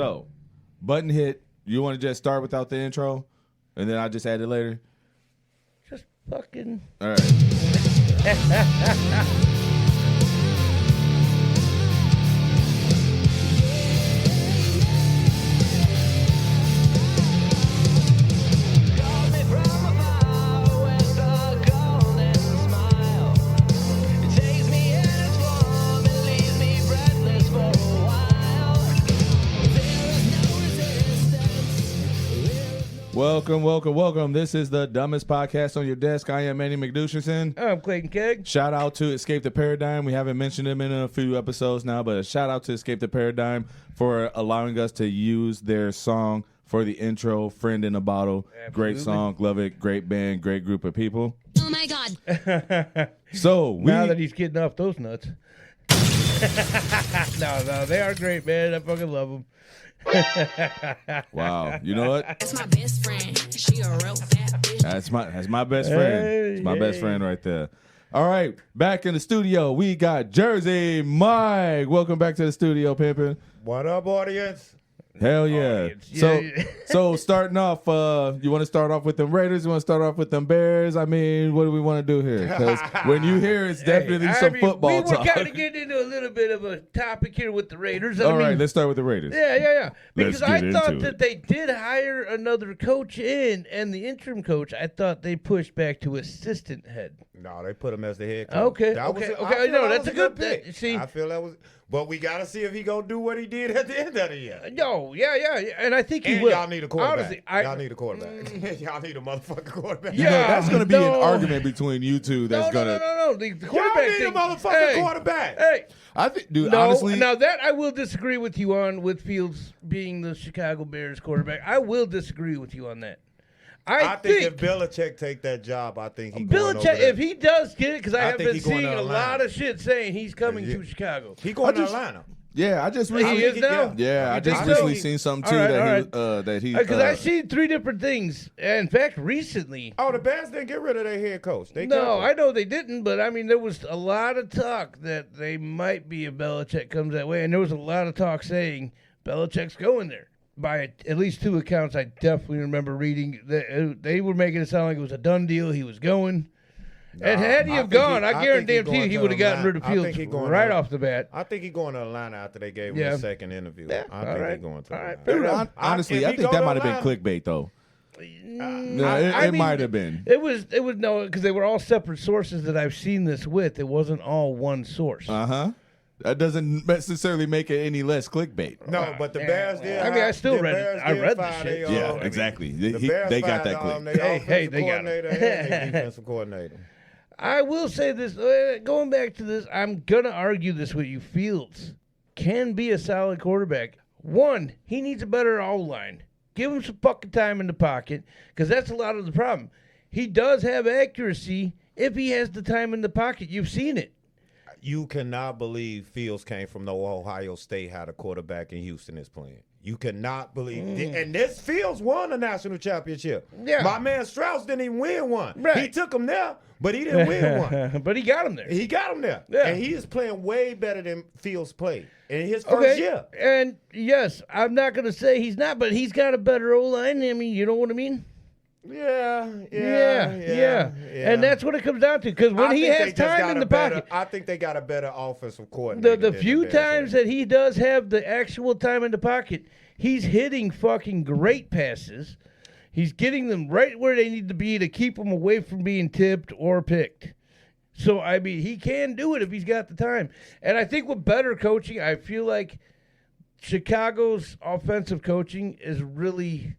So, button hit. You want to just start without the intro, and then I'll just add it later? Just fucking. All right. Welcome. This is the dumbest podcast on your desk. I am Manny McDoucherson. I'm Clayton Keg. Shout out to Escape the Paradigm. We haven't mentioned him in a few episodes now, but a shout out to Escape the Paradigm for allowing us to use their song for the intro, Friend in a Bottle. Absolutely. Great song. Love it. Great band. Great group of people. Oh, my God. Now that he's getting off those nuts. No, they are great, man. I fucking love them. Wow. You know what? That's my best friend. She a real fat bitch. That's my best friend. It's my best friend right there. All right. Back in the studio, we got Jersey Mike. Welcome back to the studio, Pimpin'. What up, audience? Hell yeah. So starting off, you want to start off with them Raiders? You want to start off with them Bears? I mean, what do we want to do here? Because when you hear it's definitely some football talk. We were kind of getting into a little bit of a topic here with the Raiders. All right, let's start with the Raiders. Yeah. Because I thought that they did hire another coach in, and the interim coach, I thought they pushed back to assistant head. No, they put him as the head coach. Okay. No, that's a good pick. See, I feel that was, but we got to see if he gonna do what he did at the end of the year. No, yeah, and I think he and will. Y'all need a quarterback. Honestly, y'all need a quarterback. Y'all need a motherfucking quarterback. Yeah, that's gonna be an argument between you two. That's No. The quarterback y'all need a motherfucking quarterback. Hey, I think, dude. Honestly, now that I will disagree with you on, with Fields being the Chicago Bears quarterback. I will disagree with you on that. I think if Belichick take that job, I think he Belichick, if he does get it, because I have been seeing a lot of shit saying he's coming to Chicago. He going to Atlanta. Yeah, I just recently. He is now? Yeah, I just recently seen something too that he. Because I've seen three different things. In fact, recently. Oh, the Bears didn't get rid of their head coach. I know they didn't, but I mean, there was a lot of talk that they might be if Belichick comes that way, and there was a lot of talk saying Belichick's going there. By at least two accounts, I definitely remember reading that they were making it sound like it was a done deal. He was going. And had he have gone, I guarantee you he would have gotten rid of Fields right off the bat. I think he's going to Atlanta after they gave him a second interview. Yeah, I think he's going to Atlanta. Dude, honestly, I think that might have been clickbait, though. No, it might have been. It was no, because they were all separate sources that I've seen this with. It wasn't all one source. That doesn't necessarily make it any less clickbait. No, but the Bears did. I mean, I still read it. I read the shit. Yeah, exactly. They got that click. Hey, they got it. And defensive coordinator. I will say this. Going back to this, I'm going to argue this with you. Fields can be a solid quarterback. One, he needs a better O-line. Give him some fucking time in the pocket, because that's a lot of the problem. He does have accuracy if he has the time in the pocket. You've seen it. You cannot believe Fields came from the Ohio State, how the quarterback in Houston is playing. You cannot believe. And this Fields won a national championship. Yeah. My man Strauss didn't even win one. Right. He took him there, but he didn't win one. But he got him there. He got him there. Yeah. And he is playing way better than Fields played in his first year. And yes, I'm not going to say he's not, but he's got a better O-line. I mean, you know what I mean? Yeah. And that's what it comes down to, because when he has time in the pocket. I think they got a better offensive coordinator. The few times that he does have the actual time in the pocket, he's hitting fucking great passes. He's getting them right where they need to be to keep them away from being tipped or picked. So, I mean, he can do it if he's got the time. And I think with better coaching, I feel like Chicago's offensive coaching is really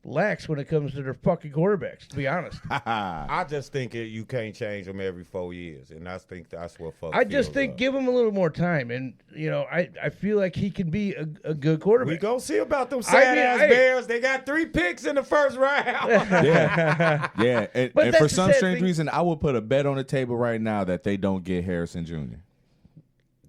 lax when it comes to their fucking quarterbacks, to be honest. I just think you can't change them every 4 years, and I think that's what fuck. I just think give him a little more time, and I feel like he can be a good quarterback. We gonna see about them sad-ass Bears. They got 3 picks in the first round. yeah. And for some strange reason, I would put a bet on the table right now that they don't get Harrison Jr.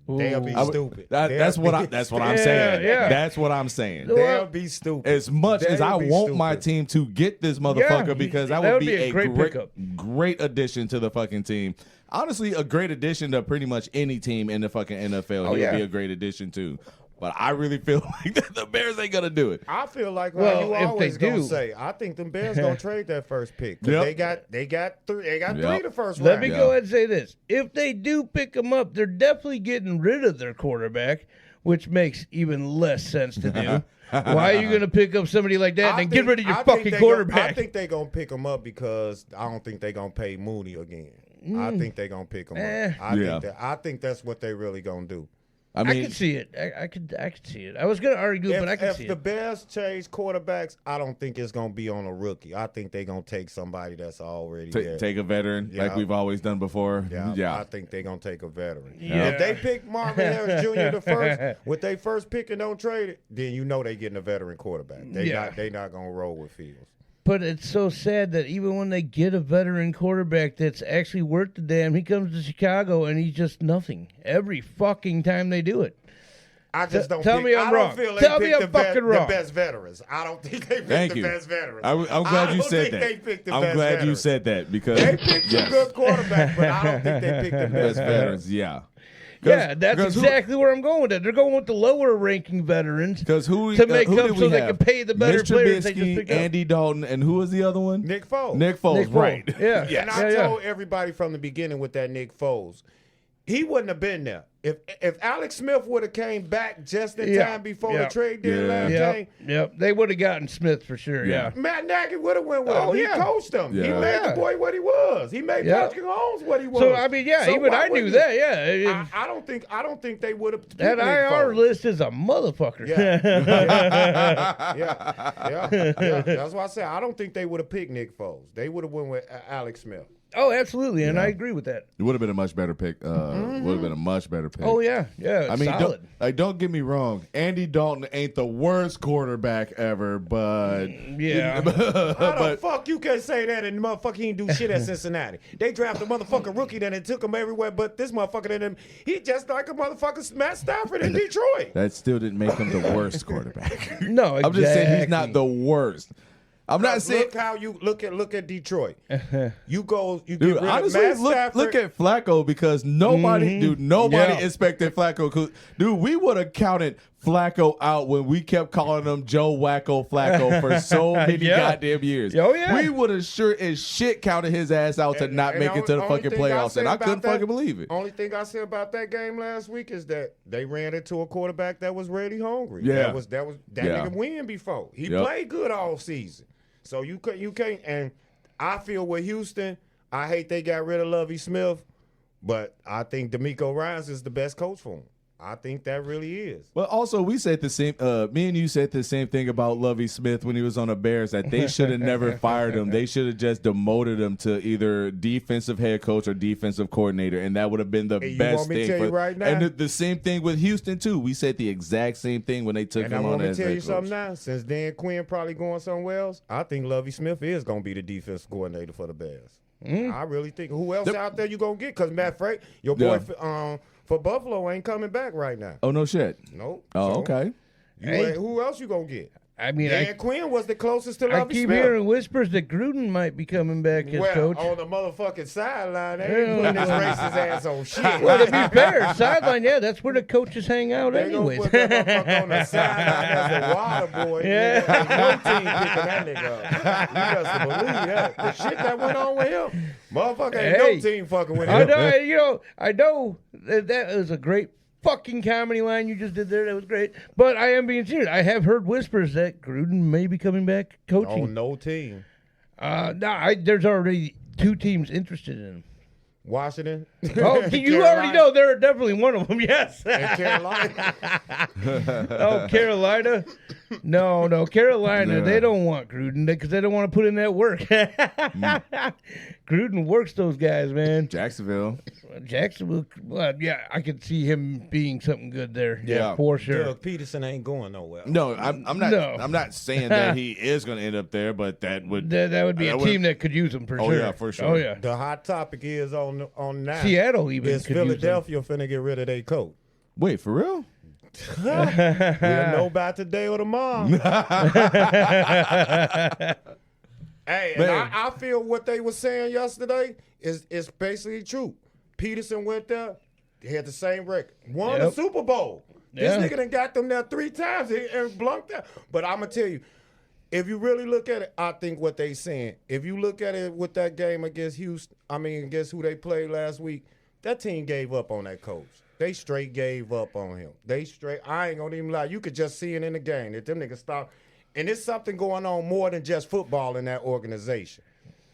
They'll be stupid. That's what I'm saying. Yeah. That's what I'm saying. They'll be stupid. As much as I want my team to get this motherfucker, because that would be a great addition to the fucking team. Honestly, a great addition to pretty much any team in the fucking NFL. He would be a great addition to. But I really feel like the Bears ain't gonna do it. I feel like Well, you if always they gonna do- say. I think them Bears gonna trade that first pick. 'Cause Yep. they got three the first Let round. me go ahead and say this. If they do pick him up, they're definitely getting rid of their quarterback, which makes even less sense to do. Why are you going to pick up somebody like that and get rid of your fucking quarterback? I think they're going to pick him up because I don't think they're going to pay Mooney again. I think they're going to pick him up. I think that's what they really going to do. I can see it. I could see it. I was going to argue, but I can see If the it. Bears change quarterbacks, I don't think it's going to be on a rookie. I think they're going to take somebody that's already there. Take a veteran like we've always done before. Yeah, I think they're going to take a veteran. Yeah. If they pick Marvin Harris Jr. the first, with their first pick and don't trade it, then you know they're getting a veteran quarterback. They not going to roll with Fields. But it's so sad that even when they get a veteran quarterback that's actually worth the damn, he comes to Chicago and he's just nothing every fucking time they do it. I just don't tell me I'm wrong. I don't feel Tell they me picked I'm fucking wrong. the best veterans. I don't think they picked Thank the you. best veterans. I'm glad I you don't said think that. they picked the I'm best glad you veterans. said that because They picked some good quarterbacks, but I don't think they picked the best best veterans. veterans. Yeah. Yeah, that's exactly where I'm going with it. They're going with the lower ranking veterans Because who to make who up did so we they have? can pay the better Mitch players they just Trubisky, picked up. Andy Dalton, and who was the other one? Nick Foles. Nick Foles, Nick Foles. right? Yeah. And I told everybody from the beginning with that Nick Foles, he wouldn't have been there. If Alex Smith would have came back just in time before the trade deadline came, They would have gotten Smith for sure. Yeah. Matt Nagy would have went with him. He coached him. Yeah. He made the boy what he was. He made Patrick Mahomes what he was. So I mean, even I knew that. Yeah. I don't think they would have. That IR list is a motherfucker. Yeah. That's why I said I don't think they would have picked Nick Foles. They would have went with Alex Smith. Oh, absolutely, and I agree with that. It would have been a much better pick. Would have been a much better pick. Oh yeah. I mean, solid. don't get me wrong. Andy Dalton ain't the worst quarterback ever, but Yeah. How the fuck you can say that and motherfucker he didn't do shit at Cincinnati? They drafted a motherfucking rookie that and took him everywhere, but this motherfucker didn't. He just like a motherfucker Matt Stafford in Detroit. that still didn't make him the worst quarterback. No, exactly. I'm just saying he's not the worst. I'm not saying. Look how you look at Detroit. You get Dude, rid honestly, of Matt Stafford. look at Flacco because nobody expected Flacco. Dude, we would have counted Flacco out when we kept calling him Joe Wacko Flacco for so many goddamn years. Oh, yeah. We would have sure as shit counted his ass out to not make it to the fucking playoffs, and I couldn't fucking believe it. Only thing I said about that game last week is that they ran into a quarterback that was ready hungry. Yeah. that nigga win before. He played good all season. So you can't. And I feel with Houston, I hate they got rid of Lovie Smith, but I think D'Amico Ryans is the best coach for him. I think that really is. But also, we said the same. Me and you said the same thing about Lovie Smith when he was on the Bears. That they should have never fired him. They should have just demoted him to either defensive head coach or defensive coordinator, and that would have been the best want me to thing. tell you right now? And the same thing with Houston too. We said the exact same thing when they took And him I on want to as tell head you coach. something now. Since Dan Quinn probably going somewhere else, I think Lovie Smith is going to be the defensive coordinator for the Bears. I really think. Who else out there you going to get? Because Matt Frey, your boy for Buffalo ain't coming back right now. Oh no shit. Nope. Oh So, okay. Who else you going to get? I mean, Dan Quinn was the closest to I Lovie keep Smith. hearing whispers that Gruden might be coming back as coach. On the motherfucking sideline, they ain't putting his racist ass on shit. Well, to be fair, sideline, that's where the coaches hang out They gonna anyways. put that motherfucker on the sideline as a water boy. Yeah. No team picking that nigga up. You just believe that. The shit that went on with him. Motherfucker ain't no team fucking with him. I know that was a great fucking comedy line you just did there. That was great. But I am being serious. I have heard whispers that Gruden may be coming back coaching. Oh, no team. There's already 2 teams interested in him. Washington. Oh, you already know they're definitely one of them. Yes. And Carolina. Oh, Carolina? No, Carolina. They don't want Gruden because they don't want to put in that work. Gruden works those guys, man. Jacksonville. Jacksonville. Well, yeah, I could see him being something good there. Yeah. For sure. Doug Peterson ain't going nowhere. No, I'm not. No. I'm not saying that he is going to end up there, but that would That would be a team that could use him for Oh, sure. yeah, for sure. Oh yeah. The hot topic is on now. Seattle even Is could use him. Philadelphia finna get rid of their coach? Wait for real. We'll know about today or tomorrow. Hey, and I feel what they were saying yesterday is basically true. Peterson went there, he had the same record, won the Super Bowl. Yeah. This nigga done got them there 3 times and blunked out. But I'm going to tell you, if you really look at it, I think what they saying, if you look at it with that game against Houston, against who they played last week, that team gave up on that coach. They straight gave up on him. I ain't going to even lie. You could just see it in the game that them niggas stop. And it's something going on more than just football in that organization.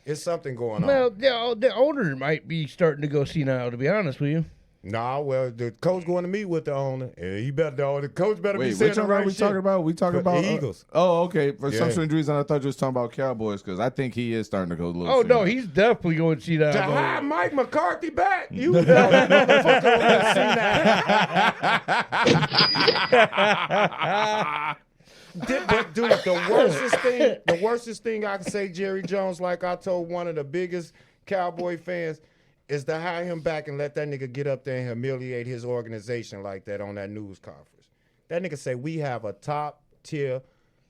It's something going on. Well, the owner might be starting to go senile, to be honest with you. Nah, well, the coach going to meet with the owner. The coach better be saying which the owner right are we shit. talking about? We talking about Eagles. Okay. For some strange reason, I thought you was talking about Cowboys because I think he is starting to go a little. Oh, no, he's definitely going senile. To hire Mike McCarthy back, you know that motherfucker was senile. But dude, the worstest thing I can say, Jerry Jones, like I told one of the biggest Cowboy fans, is to hire him back and let that nigga get up there and humiliate his organization like that on that news conference. That nigga say, we have a top-tier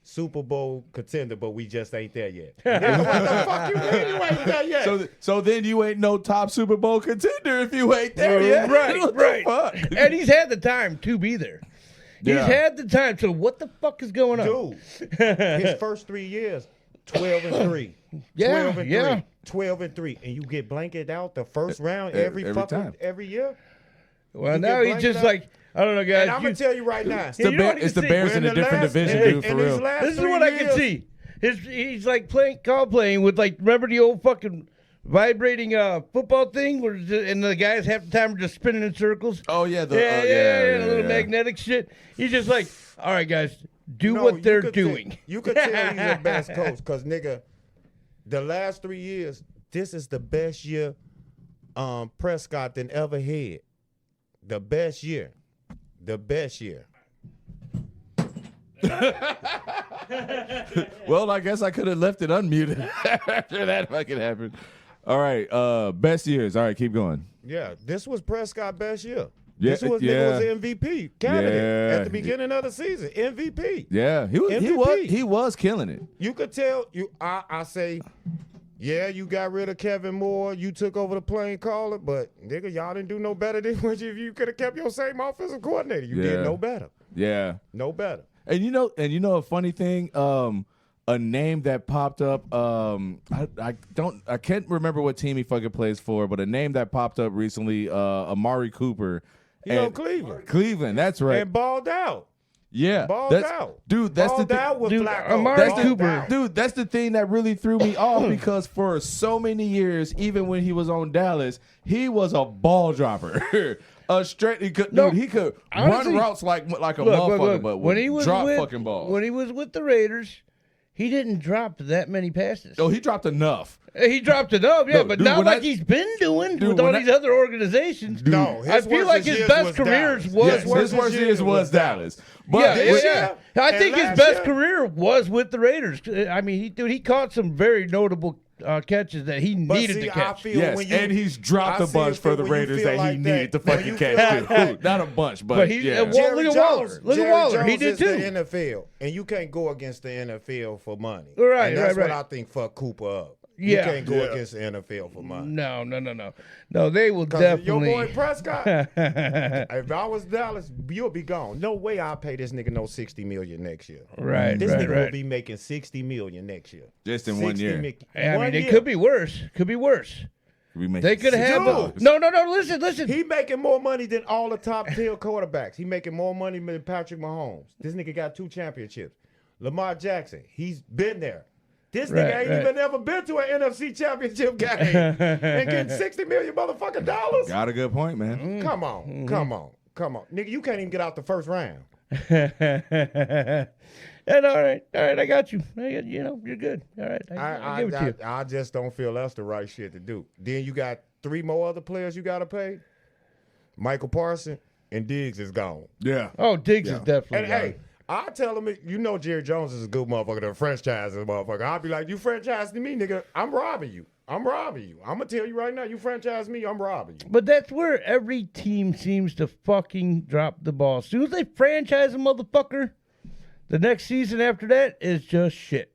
Super Bowl contender, but we just ain't there yet. Nigga, what the fuck you mean you ain't there yet? So then you ain't no top Super Bowl contender if you ain't there yet. Right. And he's had the time to be there. Yeah. He's had the time. So what the fuck is going on? Dude, his first 3 years, 12-3. Yeah, 12-3. yeah. 12-3, and you get blanketed out the first round Every fucking time. every year. Well, You now get he's just blanked like, I don't know, guys. And I'm gonna tell you right now, It's the Bears in a different division, dude. For real. This is what I can see. He's like playing with remember the old fucking vibrating football thing and the guys half the time are just spinning in circles. Oh yeah, a little magnetic shit. He's just like, all right, guys, do what they're doing. You could tell he's the best coach because nigga, the last 3 years, this is the best year Prescott than ever had. The best year. Well, I guess I could have left it unmuted after that fucking happened. All right, best years. All right, keep going. Yeah, this was Prescott's best year. Yeah, This was MVP candidate at the beginning of the season. MVP. Yeah, he was killing it. You could tell I say, yeah, you got rid of Kevin Moore, you took over the playing caller, but nigga, y'all didn't do no better than what you could have kept your same offensive coordinator. You did no better. Yeah. No better. And you know a funny thing, a name that popped up, I can't remember what team he fucking plays for, but a name that popped up recently, Amari Cooper. He on Cleveland. Cleveland, that's right. And balled out. Yeah. Balled out. Dude, that's balled the thing. out with Dude, Flacco. Amari Balled Cooper. out. Dude, that's the thing that really threw me off because for so many years, even when he was on Dallas, he was a ball dropper. He could honestly, run routes like a motherfucker, but when he was drop with, fucking balls. When he was with the Raiders, he didn't drop that many passes. Oh, he dropped enough. He dropped it up, No, but dude, not when like I- he's been doing Dude, with all when these other organizations. No, I feel like his best careers was Yes, his worst years was Dallas. But yeah. I think his last best year- career was with the Raiders. I mean, he caught some very notable catches that he needed to catch. and he's dropped a bunch for the Raiders that he needed to fucking catch too. Not a bunch, but yeah. Look at Waller. Look at Waller. He did too. The NFL, and you can't go against the NFL for money. Right, and that's right. what I think fucked Cooper up. Yeah. You can't go against the NFL for money. No, they will definitely. Your boy Prescott, if I was Dallas, you'll be gone. No way I'll pay this nigga no $60 million next year. Right, This nigga right. will be making $60 million next year. Just in 1 year. I mean, it could be worse. They could have. Dude. No. Listen. He making more money than all the top tier quarterbacks. He making more money than Patrick Mahomes. This nigga got 2 championships. Lamar Jackson, he's been there. This nigga ain't even ever been to an NFC championship game and getting $60 million motherfucking dollars. Got a good point, man. Come on. Nigga, you can't even get out the first round. And all right, I got you. You're good. All right, I give it to you. I just don't feel that's the right shit to do. Then you got 3 more other players you got to pay. Michael Parsons and Diggs is gone. Yeah. Oh, Diggs is definitely And gone. hey, I tell him, Jerry Jones is a good motherfucker to franchise this motherfucker. I'll be like, you franchising me, nigga, I'm robbing you. I'm going to tell you right now, you franchise me, I'm robbing you. But that's where every team seems to fucking drop the ball. As soon as they franchise a motherfucker, the next season after that is just shit.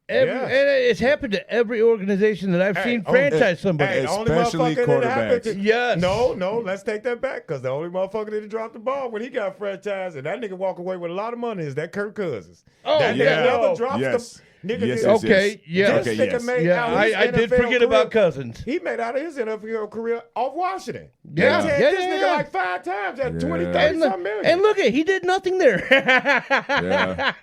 And it's happened to every organization that I've seen franchise somebody. Especially quarterbacks. Yes. No, let's take that back because the only motherfucker that dropped the ball when he got franchised and that nigga walk away with a lot of money is that Kirk Cousins. Oh, that yeah. nigga never dropped the... Nigga Yes, did- yes, Okay, yes. yeah. Okay, This nigga yes. made Yeah, out his I did NFL forget career. about Cousins. He made out of his NFL career off Washington. Yeah. They had Yeah, this yeah, nigga yeah. like 5 times at 20, Yeah. 30 something million. And look at, he did nothing there. Yeah.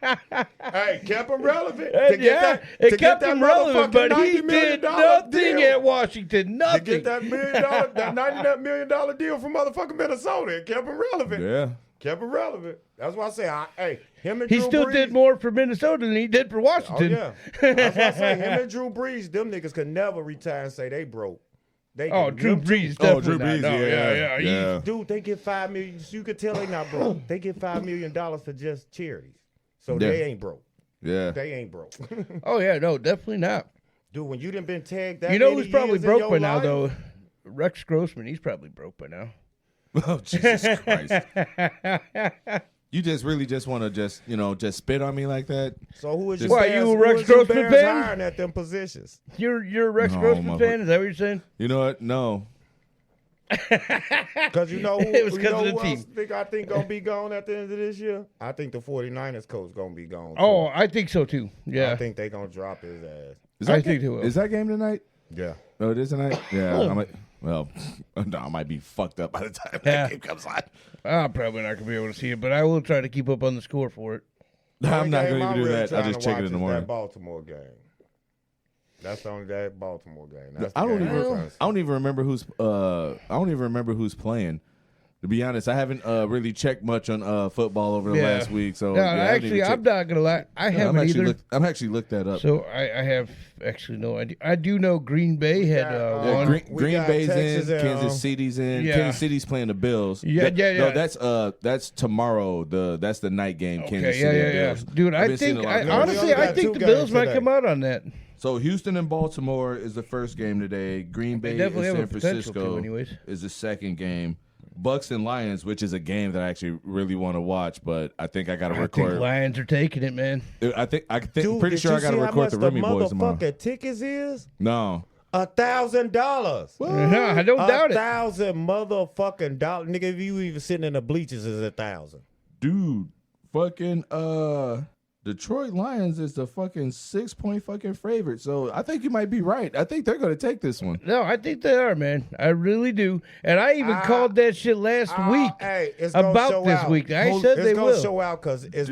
Hey, kept him relevant. It kept him relevant, but he $90 million did nothing deal. at Washington. To Nothing. get that $90 million deal from motherfucking Minnesota. It kept him relevant. Yeah. Kept him relevant. That's why I say, him and He Drew still Brees, did more for Minnesota than he did for Oh, Washington. yeah. That's why I say, him and Drew Brees, them niggas could never retire and say they broke. They Oh, can- Drew them two- Brees. Oh, Definitely Drew Brees. not. No, Yeah. yeah. Dude, they get $5 million. You could tell they not broke. They get $5 million to just charities. So Yeah. they ain't broke. Yeah. They ain't broke. Oh, yeah, no, definitely not. Dude, when you done been tagged that You know many who's probably years in broke your by now, life- though? Rex Grossman. He's probably broke by now. Oh, Jesus Christ. You just really just want to just spit on me like that? So who is your Why, Bears, you a who Rex is your Grossman Bears fan? hiring at them positions? You're a Rex No, Grossman motherfucker. fan? Is that what you're saying? You know what? No. Because you know who, It was you 'cause know of the who team. else I think going to be gone at the end of this year? I think the 49ers coach going to be gone. too. Oh, I think so, too. Yeah. I think they going to drop his ass. Is I that think game, they will. Is that game tonight? Yeah. Oh, it is tonight? Yeah. I might be fucked up by the time that game comes on. I'm probably not going to be able to see it, but I will try to keep up on the score for it. I'm not going to Only game even do I'm really that. I'll trying just to check it watch in the is morning. That Baltimore game. That's the only that Baltimore game. That's the I don't game I'm even. trying to see. I don't even remember who's. I don't even remember who's playing. To be honest, I haven't really checked much on football over the Yeah. last week. So No, yeah, I haven't actually, even I'm not going to lie. I haven't either. I'm actually looked that up. So I have actually no idea. I do know Green Bay had got, Yeah, one. Green, We Green got Bay's Texas in, and, Kansas City's in. Yeah. Kansas City's playing the Bills. Yeah, No, yeah. that's tomorrow. That's the night game. Okay, Kansas yeah, City yeah, and yeah. Bills. Dude, I've I been seeing think, a lot of games. honestly, We only I got think 2 the games Bills might today. come out on that. So Houston and Baltimore is the first game today. Green Bay and definitely have San a potential Francisco to, anyways. is the second game. Bucks and Lions, which is a game that I actually really want to watch, but I think I got to I think record. Lions are taking it, man. I think Dude, pretty did sure you I got to see how record much the Remy Boys tomorrow. motherfucking tickets is? No, $1,000. I don't doubt it. $1,000 motherfucking dollars, nigga. If you even sitting in the bleachers, is $1,000. dude, fucking Detroit Lions is the fucking 6-point fucking favorite. So I think you might be right. I think they're gonna take this one. No, I think they are, man. I really do. And I even called that shit last week Hey, it's gonna about show this out. week. I said they It's gonna will. show out because it's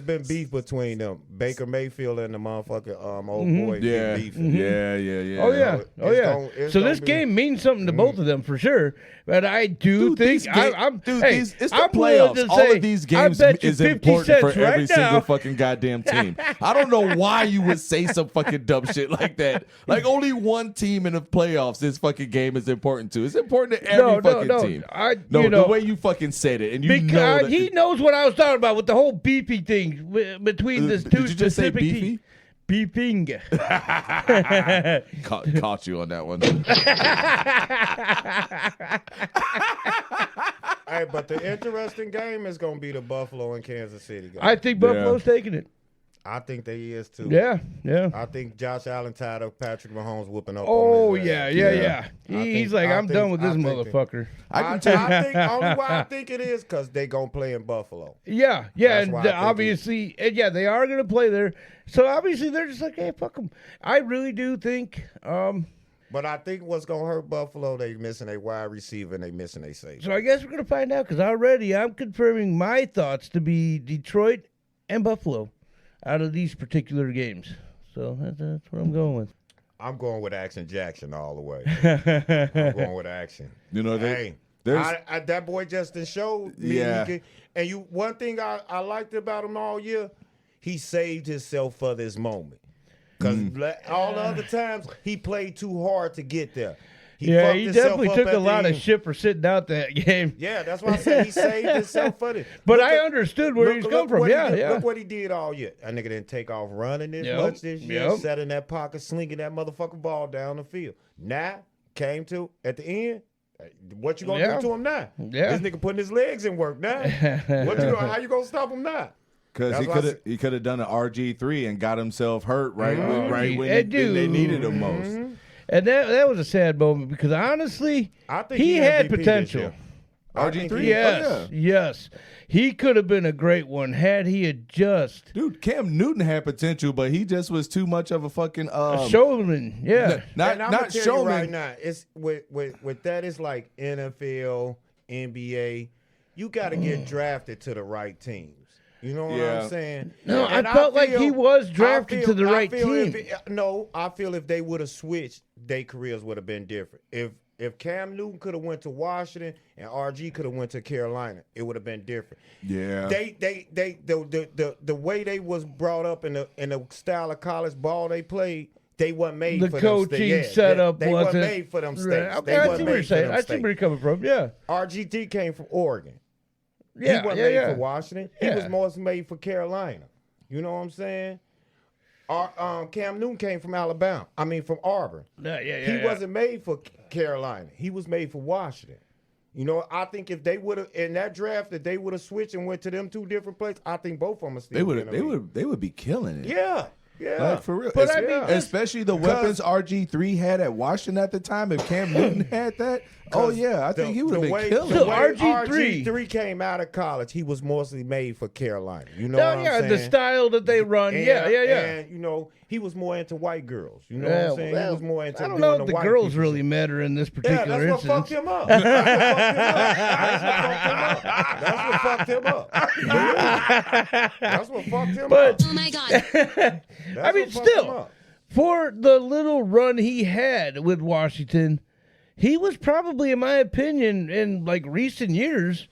been beef between them. Baker Mayfield and the motherfucking old boy. Yeah, Beef. yeah. Oh yeah, It's oh yeah. gonna- it's So gonna this be- game means something to both of them for sure. But I do Dude, think these ga- I'm. dude, hey, these, it's the I'm willing playoffs. to All say, of these I games bet you is 50 important cents for every right single now. fucking goddamn team. I don't know why you would say some fucking dumb shit like that. Like only one team in the playoffs this fucking game is important to. It's important to every fucking team. The way you fucking said it, and you know Because that, he knows what I was talking about with the whole beefy thing between the two did you just say specific beefy? teams. Beeping. Caught you on that one. Hey, but the interesting game is gonna be the Buffalo and Kansas City game. I think Buffalo's taking it. I think they is too. Yeah, yeah. I think Josh Allen tired of Patrick Mahomes whooping up. Oh on his yeah, ass. yeah. I He's think- like, I I'm think- done with I this think that- motherfucker. I think only why I think it is because they gonna play in Buffalo. Yeah, That's and why I think obviously, and yeah, they are going to play there. So obviously, they're just like, hey, fuck them. I really do think. But I think what's gonna hurt Buffalo, they missing a wide receiver and they missing a safety. So I guess we're going to find out because already I'm confirming my thoughts to be Detroit and Buffalo out of these particular games. So that's what I'm going with. I'm going with Action Jackson all the way. I'm going with Action. You know, Hey, that boy Justin showed me. Yeah. And one thing I liked about him all year, he saved himself for this moment. Because all the other times, he played too hard to get there. He fucked himself definitely up took at a the lot of end. shit for sitting out that game. Yeah, that's why I said he saved himself for this. But Look I at- understood where he's coming from. what he Yeah, did- yeah. Look what he did all year. That nigga didn't take off running this Yep, much this year. yep. Sat in that pocket, slinging that motherfucking ball down the field. Now, came to, at the end, what you gonna Yeah. do to him now? Yeah. This nigga putting his legs in work now. How you gonna stop him now? Because he could have done an RG3 and got himself hurt right when they needed him most. And that was a sad moment because honestly, I think he had MVP potential. RG3, Yes. He could have been a great one had he had just. Dude, Cam Newton had potential, but he just was too much of a fucking showman. Yeah, not showman. Right now, it's with that. It's like NFL, NBA. You got to get drafted to the right teams. You know what I'm saying? No, I felt like he was drafted to the right team. I feel if they would have switched, their careers would have been different. If Cam Newton could have went to Washington and RG could have went to Carolina, it would have been different. Yeah. The way they was brought up in the style of college ball they played, they weren't made the for coaching them setup they wasn't made for them states. Right. Okay, I see what you're saying. I see where you're coming from. Yeah. RGT came from Oregon. Yeah, he wasn't made for Washington. He was most made for Carolina. You know what I'm saying? Cam Newton came from Alabama. I mean, from Auburn. He wasn't made for Carolina. He was made for Washington. You know, I think if they would have in that draft, that they would have switched and went to them two different places, I think both of them are still. They would be killing it. Yeah. Like for real. But I mean, especially the weapons RG3 had at Washington at the time. If Cam Newton had that, I think he would have been killing it. RG3 came out of college, he was mostly made for Carolina. You know what I'm saying? The style that they run. And, you know, he was more into white girls. You know what I'm saying? He was more into I don't know if the girls really matter in this particular instance. That's what fucked him up. That's what fucked him up. That's what fucked him up. Oh my God. I mean, still, for the little run he had with Washington, he was probably, in my opinion, in like recent years,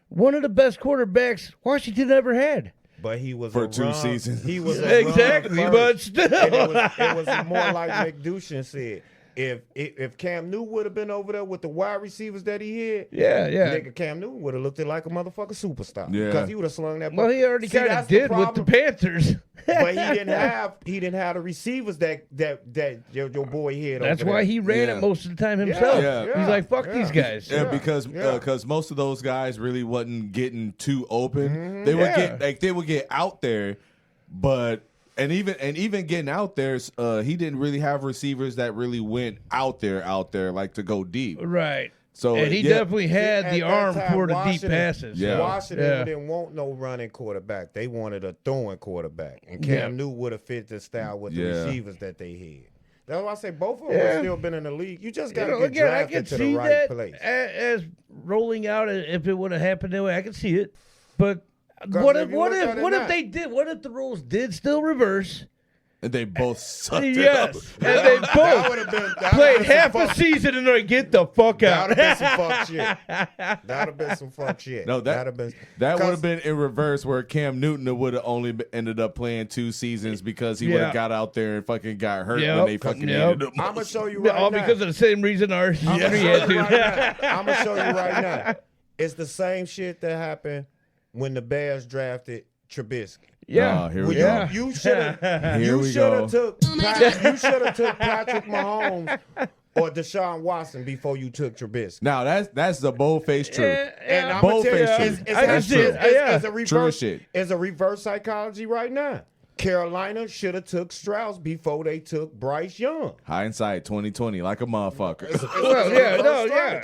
one of the best quarterbacks Washington ever had. But he was for 2 seasons. He was exactly, but still, it was more like McDouche said. If Cam Newton would have been over there with the wide receivers that he had, nigga, Cam Newton would have looked like a motherfucking superstar. Because he would have slung that ball. Well, he already kind of did with the Panthers. But he didn't have the receivers that your boy had. That's why he ran it most of the time himself. He's like, fuck these guys. Yeah, because most of those guys really wasn't getting too open. They would get out there, but. And even getting out there, he didn't really have receivers that really went out there like to go deep. Right. So and he definitely had the arm for the deep passes. Yeah. Washington didn't want no running quarterback. They wanted a throwing quarterback. And Cam Newton would have fit the style with the receivers that they had. That's why I say both of them have still been in the league. You just got to get drafted to the right place. As rolling out, if it would have happened that way, I could see it. But what if they did? What if the roles did still reverse? And they both sucked. Yes, and they both played half a season and they get the fuck out. That would have been some fuck shit. That would have been some fuck shit. No, that would have been in reverse, where Cam Newton would have only ended up playing 2 seasons because he would have got out there and fucking got hurt when they fucking needed him. I'm gonna show you right now. All because of the same reason RG3 had to. I'm gonna show you right now. It's the same shit that happened when the Bears drafted Trubisky. Yeah, here we go. You should have took Patrick Mahomes or Deshaun Watson before you took Trubisky. Now that's the bold-faced truth. And I'm bold-faced truth. It's a reverse psychology right now. Carolina should have took Strauss before they took Bryce Young. Hindsight 2020, like a motherfucker.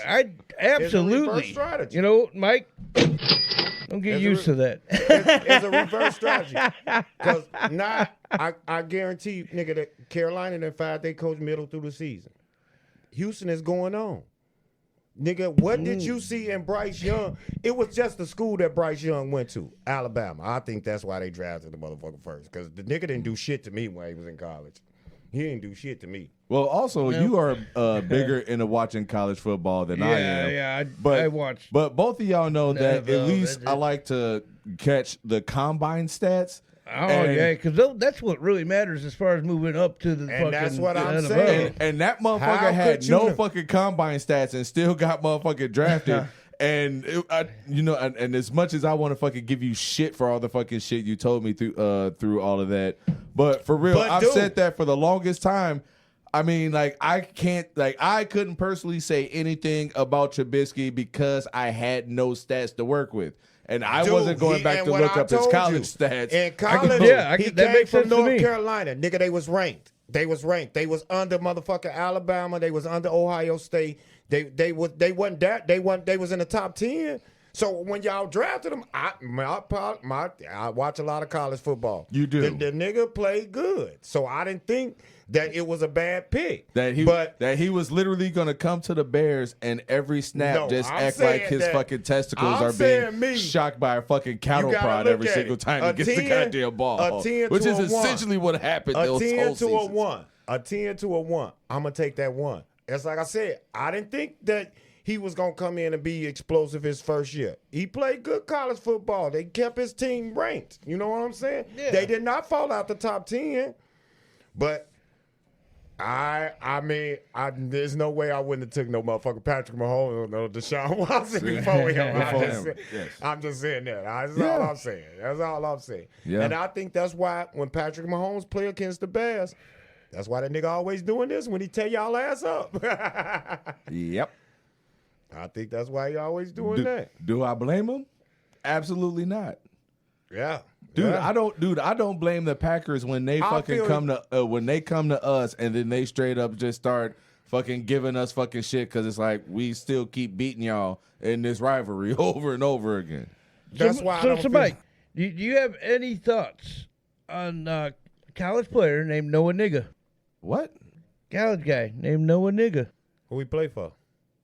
I absolutely. You know, Mike. Don't get used to that. It's a reverse strategy. Because I guarantee you, nigga, that Carolina in 5-day coach middle through the season. Houston is going on. Nigga, what did you see in Bryce Young? It was just the school that Bryce Young went to, Alabama. I think that's why they drafted the motherfucker first. Because the nigga didn't do shit to me when he was in college. He didn't do shit to me. Well, also, you are bigger into watching college football than I am. Yeah, I watch. But both of y'all know that at least I like to catch the combine stats. Oh, because that's what really matters as far as moving up to the fucking NFL. That's what I'm saying. And that motherfucker had no fucking combine stats and still got motherfucking drafted. And and as much as I want to fucking give you shit for all the fucking shit you told me through all of that, but for real, I've said that for the longest time. I mean, I couldn't personally say anything about Trubisky because I had no stats to work with. and I wasn't going back to look up his college stats. In college, he came from North Carolina. Nigga, they was ranked. They was under motherfucking Alabama. They was under Ohio State. They was in the top 10. So when y'all drafted him, I watch a lot of college football. You do. The nigga played good. So I didn't think that it was a bad pick. That he was literally going to come to the Bears and every snap act like his fucking testicles are being shocked by a fucking cattle prod every single time he gets the goddamn ball. Which is essentially what happened those whole seasons. A 10 to a 1. I'm going to take that 1. It's like I said, I didn't think that he was going to come in and be explosive his first year. He played good college football. They kept his team ranked. You know what I'm saying? Yeah. They did not fall out the top 10. But I mean, there's no way I wouldn't have took no motherfucking Patrick Mahomes or no Deshaun Watson before him. I'm just saying that. That's all I'm saying. That's all I'm saying. Yeah. And I think that's why when Patrick Mahomes play against the Bears, that's why that nigga always doing this when he tear y'all ass up. Yep. I think that's why he always doing that. Do I blame him? Absolutely not. Yeah. Dude, I don't blame the Packers when they fucking come to us and then they straight up just start fucking giving us fucking shit because it's like we still keep beating y'all in this rivalry over and over again. That's why. So Mike, do you have any thoughts on a college player named Noah Nigga? What? College guy named Noah Nigga. Who we play for?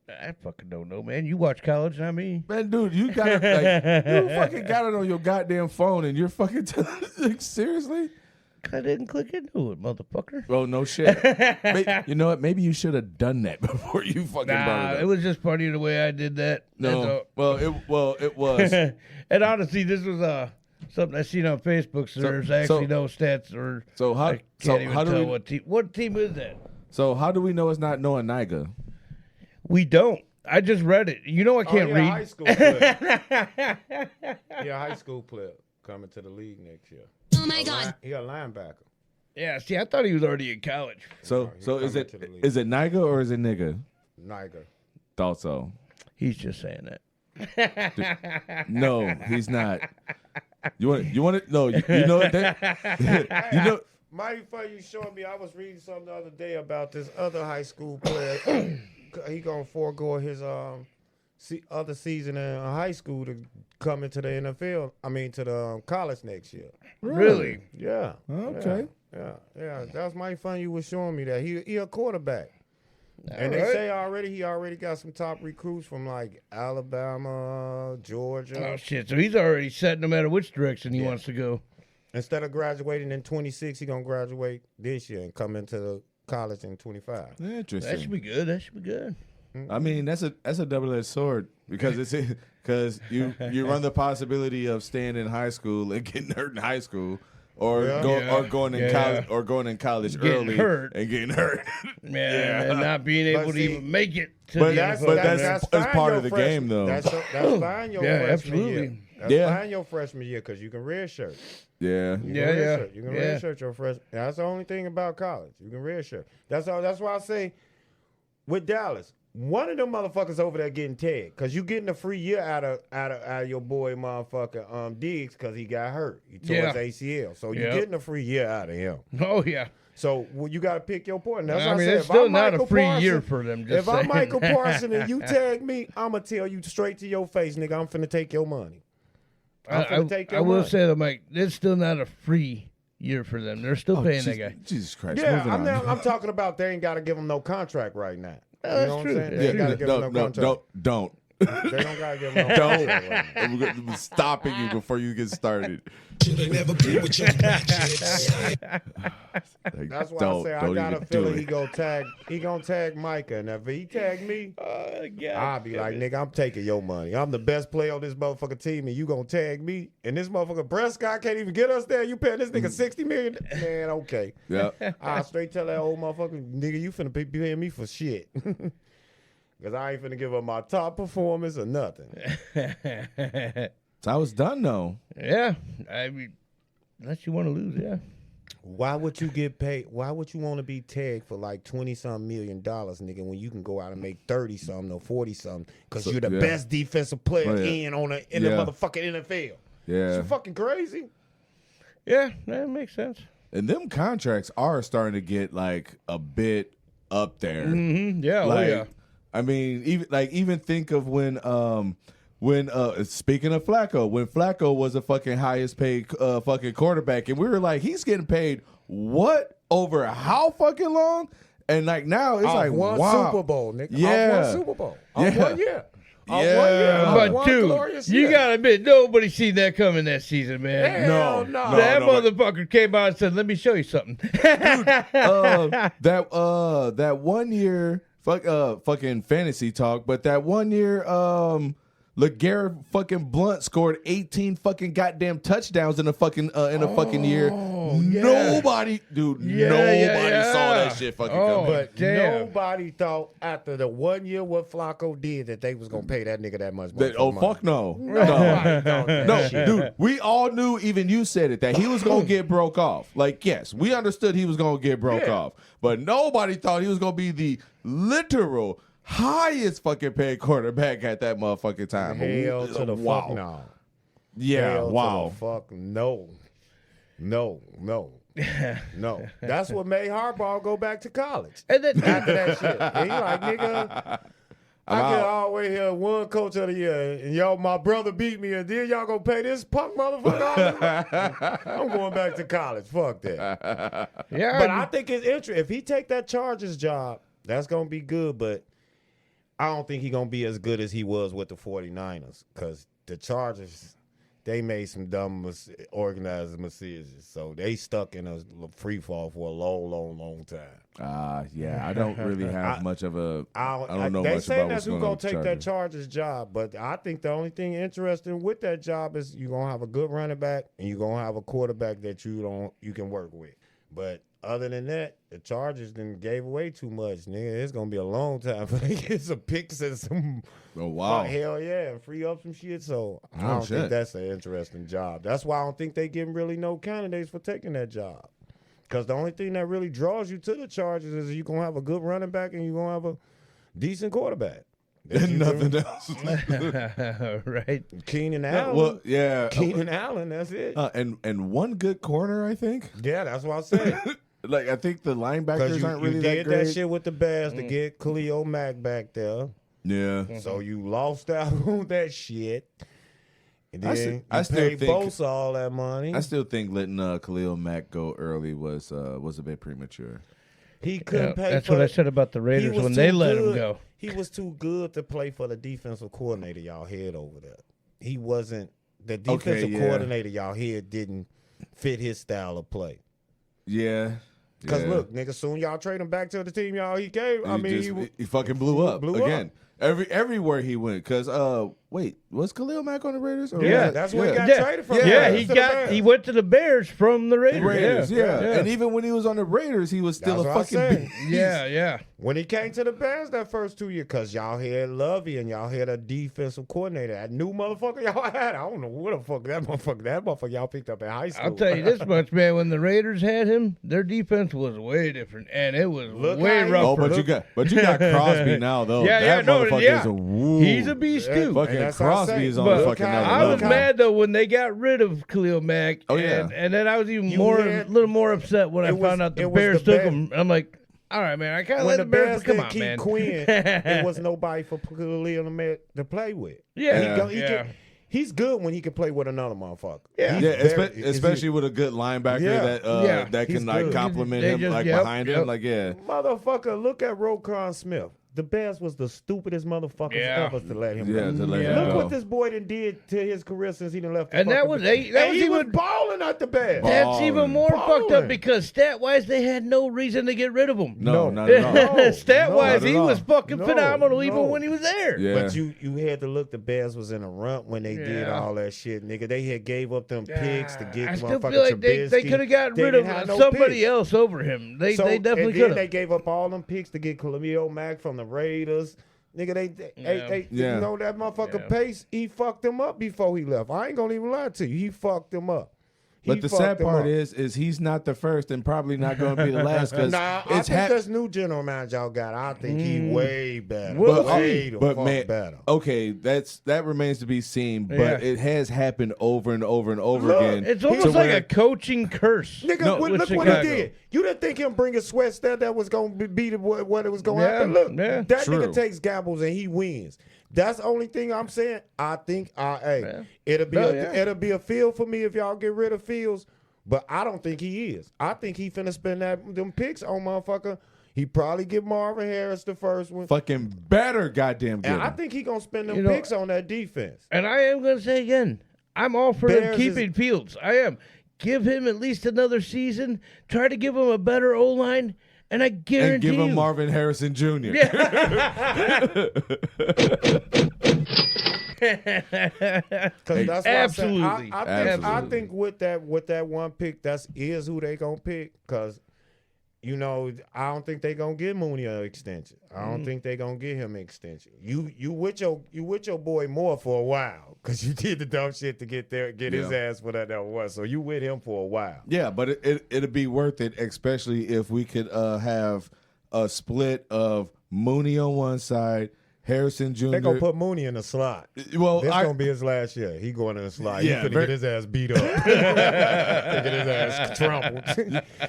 I fucking don't know, man. You watch college, not me. Man, dude, you got it. You fucking got it on your goddamn phone, and you're fucking seriously. I didn't click into it, motherfucker. Oh no shit. You know what? Maybe you should have done that before you fucking brought it up. It was just funny the way I did that. No, it was. And honestly, this was something I seen on Facebook. So there's actually no stats or. So how? I can't even tell what team is that? So how do we know it's not Noah Niga? We don't. I just read it. You know I can't read. High school player. High school player coming to the league next year. Oh my God. He a linebacker. Yeah, see, I thought he was already in college. So is it Niga or is it nigga? Niga. Thought so. He's just saying that. No, he's not. You want it? No, you know what? You know. Mighty funny you showing me. I was reading something the other day about this other high school player. He gonna forego his other season in high school to come into the NFL. I mean to the college next year. Really? Yeah. Okay. Yeah. That's mighty fun. You was showing me that he a quarterback, and right. they say he already got some top recruits from like Alabama, Georgia. Oh shit! So he's already set no matter which direction he wants to go. Instead of graduating in 26, he gonna graduate this year and come into the college in 25. Interesting. That should be good. I mean, that's a double-edged sword because you run the possibility of staying in high school and getting hurt in high school, or going in college early and getting hurt. And not being able to even make it. That's part of the game, though. That's fine. Your freshman year. That's fine your freshman year because you can redshirt. Yeah. You can redshirt your freshman. That's the only thing about college. You can redshirt. That's why I say with Dallas, one of them motherfuckers over there getting tagged because you getting a free year out of your boy motherfucker Diggs because he got hurt. He tore his ACL. So you're getting a free year out of him. Oh yeah. So you got to pick your point. That's I mean, it's still not a free year for them. If I'm Michael Parsons and you tag me, I'm gonna tell you straight to your face, nigga. I'm finna take your money. I will say that, Mike, it's still not a free year for them. They're still paying that guy. Jesus Christ. Yeah, I'm talking about they ain't got to give him no contract right now. You know what I'm saying? They ain't got to give him no contract. Don't. They don't got to give him no contract right now. I'm stopping you before you get started. Never be with your That's why I say I got a feeling he gonna tag Micah, and if he tag me, I'll be like, nigga, I'm taking your money. I'm the best player on this motherfucking team, and you gonna tag me? And this motherfucker Prescott can't even get us there. You paying this nigga $60 million? Man, okay. Yeah. I straight tell that old motherfucker, nigga, you finna be paying me for shit. Because I ain't finna give up my top performance or nothing. So I was done though. Yeah, I mean, unless you want to lose, yeah. Why would you get paid? Why would you want to be tagged for like $20-something million, nigga, when you can go out and make 30-something or 40-something because you're the best defensive player in the motherfucking NFL? Yeah. You fucking crazy. Yeah, that makes sense. And them contracts are starting to get like a bit up there. Mm-hmm. Yeah, Like, I mean, even think of when speaking of Flacco, when Flacco was the fucking highest paid fucking quarterback, and we were like, he's getting paid what over how fucking long? And like now it's like one wow. Super Bowl, nigga. Yeah. One Super Bowl. One year. But dude, you gotta admit, nobody seen that coming that season, man. Hell No. That motherfucker came out and said, "Let me show you something." That 1 year fucking fantasy talk, but that 1 year LeGarrette fucking Blunt scored 18 fucking goddamn touchdowns in a fucking year. Nobody saw that shit fucking come. But damn. nobody thought after the 1 year what Flacco did that they was gonna pay that nigga that much money. Fuck no. Nobody thought that No, shit. dude, we all knew, even you said it, that he was going to get broke off. Like, yes, we understood he was going to get broke off. But nobody thought he was going to be the literal highest fucking paid quarterback at that motherfucking time. Hell to the fuck no. Yeah, Hell wow. to the fuck no. No. That's what made Harbaugh go back to college. And then, After that shit. And he like, nigga, I get all the way here, one coach of the year, and y'all, my brother beat me, and then y'all gonna pay this punk motherfucker? I'm going back to college. Fuck that. yeah, But I think it's interesting. If he take that Chargers job, that's gonna be good, but I don't think he's gonna be as good as he was with the 49ers, because the Chargers, they made some dumb organized decisions. So they stuck in a free fall for a long time. Yeah, I don't really have much of a. I don't know they much saying about that's what's who's going on gonna with the take that Chargers. Chargers job, but I think the only thing interesting with that job is you're gonna have a good running back and you're gonna have a quarterback that you can work with. But other than that, the Chargers then gave away too much, nigga. It's gonna be a long time for they get some picks and some. Oh wow! Hell yeah, and free up some shit. So I don't think that's an interesting job. That's why I don't think they getting really no candidates for taking that job. Because the only thing that really draws you to the Chargers is you're going to have a good running back and you're going to have a decent quarterback. And nothing else. right? Keenan Allen. Well, yeah. Keenan Allen, that's it. And one good corner, I think. Yeah, that's what I said. Like, I think the linebackers aren't really that did great. that shit with the Bears to get Khalil Mack back there. Yeah. So you lost out on that shit. And then I you still paid think Bosa all that money. I still think letting Khalil Mack go early was a bit premature. He couldn't pay. That's for what I said about the Raiders when they let him go. He was too good to play for the defensive coordinator y'all had over there. He wasn't the defensive coordinator y'all had didn't fit his style of play. Yeah. Because look, nigga, soon y'all trade him back to the team y'all he gave. He fucking blew up again. Everywhere he went, because wait, was Khalil Mack on the Raiders? Or that's where he got traded from. He went to the Bears from the Raiders. Yeah. And even when he was on the Raiders, he was still a fucking beast. Yeah. When he came to the Bears that first 2 years, because y'all had Lovey and y'all had a defensive coordinator, that new motherfucker y'all had. I don't know what the fuck that motherfucker y'all picked up in high school. I'll tell you this much, man. When the Raiders had him, their defense was way different, and it was way rougher. Oh, but you got Crosby now though. He's a beast too. Fucking Crosby is on the fucking level. I was mad though when they got rid of Khalil Mack. Oh yeah, and then I was even a little more upset when I found out the Bears took him. I'm like, all right, man, I can't let the Bears come on, man. Quinn, there was nobody for Khalil to play with. He's good when he can play with another motherfucker. Especially with a good linebacker that can like compliment him behind him. Motherfucker, look at Roquan Smith. The Bears was the stupidest motherfuckers ever to let him go. Look what this boy did to his career since he done left. And he was balling at the Bears. That's even more fucked up because stat-wise, they had no reason to get rid of him. No, not at all. Stat-wise, he was fucking phenomenal even when he was there. Yeah. But you had to look. The Bears was in a run when they did all that shit, nigga. They had gave up them picks to get. I still feel like they could have got rid of somebody else over him. They definitely could have. They gave up all them picks to get Khalil Mack from the Raiders. Nigga, they you know that motherfucker Pace, he fucked him up before he left. I ain't gonna even lie to you. He fucked him up. But the sad part is he's not the first and probably not going to be the last. Cause I think this new general manager y'all got, I think he way better. Way better. Okay, that remains to be seen, but it has happened over and over and over again. It's almost like a coaching curse. Nigga, look what he did. You didn't think him bringing Sweats that was going to be what it was going to happen. Look, that nigga takes gambles and he wins. That's the only thing I'm saying. I think, it'll be a field for me if y'all get rid of Fields, but I don't think he is. I think he finna spend them picks on motherfucker. He probably give Marvin Harris the first one. Fucking better, goddamn good. And I think he gonna spend them picks on that defense. And I am gonna say again, I'm all for them keeping Fields. I am. Give him at least another season. Try to give him a better O-line. And I guarantee give him Marvin Harrison Jr. Absolutely. I think with that one pick, is who they gonna pick. Because I don't think they gonna give Mooney an extension. I don't think they gonna give him an extension. You with your boy Moore for a while because you did the dumb shit to get his ass for that one. So you with him for a while. Yeah, but it'd be worth it, especially if we could have a split of Mooney on one side, Harrison Jr. They're going to put Mooney in the slot. Well, this going to be his last year. He going in the slot. Yeah, He finna get his ass beat up. Get his ass trampled.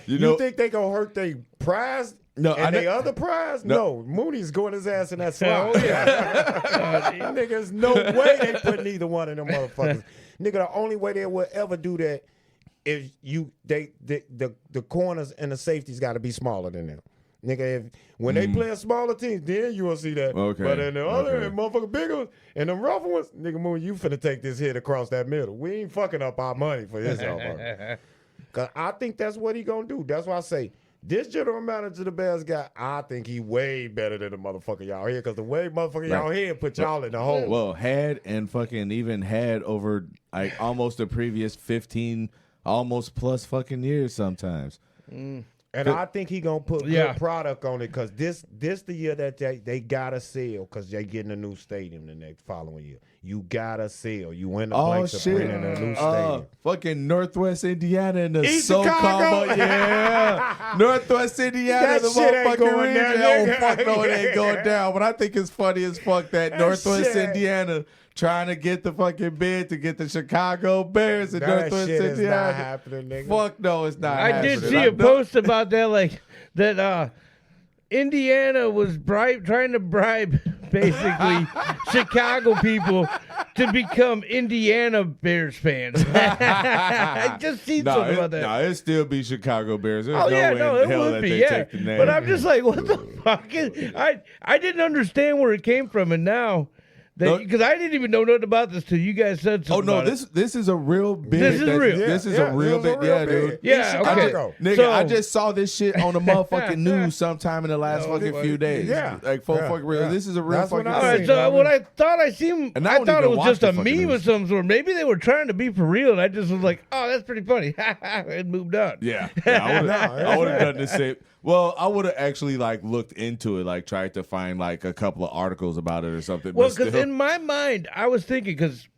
You think they going to hurt their prize? No, and they other prize? No. Mooney's going his ass in that slot. Oh, yeah. Niggas, no way they put neither one of them motherfuckers. Nigga, the only way they will ever do that is the corners and the safeties got to be smaller than them. Nigga, when they play a smaller team, then you will see that. Okay. But in the other motherfucker bigger ones and them rougher ones, nigga, Moon, you finna take this hit across that middle. We ain't fucking up our money for his motherfucker. Because I think that's what he gonna do. That's why I say this general manager the Bears got, I think he way better than the motherfucker y'all here. Because the way motherfucker y'all here put y'all in the hole. Well, had over like almost the previous 15, almost plus fucking years sometimes. And I think he gonna put good product on it because this the year that they gotta sell because they getting a new stadium the next following year. You gotta sell. You win the blanks of bringing a new stadium. Fucking Northwest Indiana and the so-called Northwest Indiana, the motherfucking region. Oh fuck no, it ain't going down. But I think it's funny as fuck that Northwest Indiana trying to get the fucking bid to get the Chicago Bears in Northwest Indiana. Is not happening, nigga. Fuck no, it's not happening. I did see a post about that, like that Indiana was trying to bribe basically Chicago people to become Indiana Bears fans. I just seen something about that. No, it'd still be Chicago Bears. There's it would be, take the name. But I'm just like, what the fuck? I didn't understand where it came from, and now. Because I didn't even know nothing about this till you guys said something. Oh no, this is a real big. This is real. This is a real big. Yeah, dude. Yeah, okay. Nigga, I just saw this shit on the motherfucking news sometime in the last fucking few days. Yeah, like fucking real. This is a real fucking. All right, so what I thought I seen, I thought it was just a meme of some sort. Maybe they were trying to be for real, and I just was like, oh, that's pretty funny, and moved on. Yeah, I would have done the same. Well, I would have actually like looked into it, like tried to find like a couple of articles about it or something. Well, because in my mind, I was thinking, because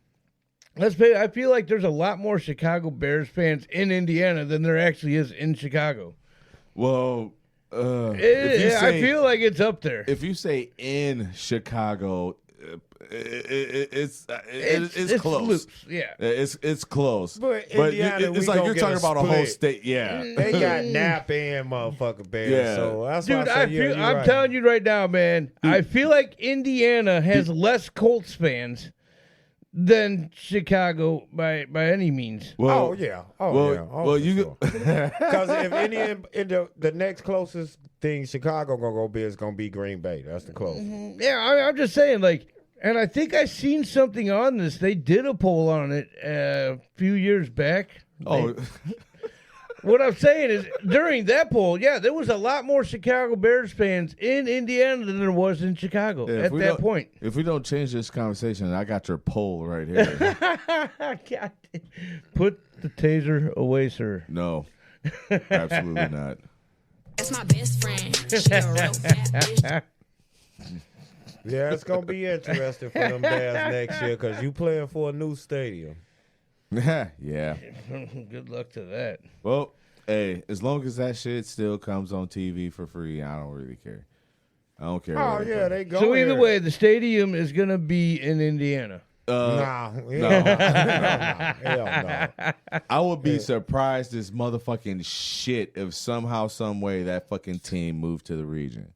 I feel like there's a lot more Chicago Bears fans in Indiana than there actually is in Chicago. Well, I feel like it's up there. If you say in Chicago, it's close. Loops, yeah, it's close. But Indiana, it's like you're talking about a whole state. Yeah, they got Napa and motherfucking Bears. Yeah. So that's dude, why I'm telling you right now, man. Dude. I feel like Indiana has less Colts fans than Chicago by any means. Well, you because if the next closest thing Chicago gonna go be is gonna be Green Bay. That's the closest. Mm-hmm. Yeah, I'm just saying, like. And I think I seen something on this. They did a poll on it a few years back. What I'm saying is, during that poll, there was a lot more Chicago Bears fans in Indiana than there was in Chicago at that point. If we don't change this conversation, I got your poll right here. God, put the taser away, sir. No, absolutely not. That's my best friend. She a real bad bitch. Yeah, it's gonna be interesting for them Bears next year because you playing for a new stadium. Yeah. Good luck to that. Well, hey, as long as that shit still comes on TV for free, I don't really care. I don't care. Oh yeah, they go. So either way, the stadium is gonna be in Indiana. Nah, no. hell no. I would be surprised as motherfucking shit if somehow, some way that fucking team moved to the region.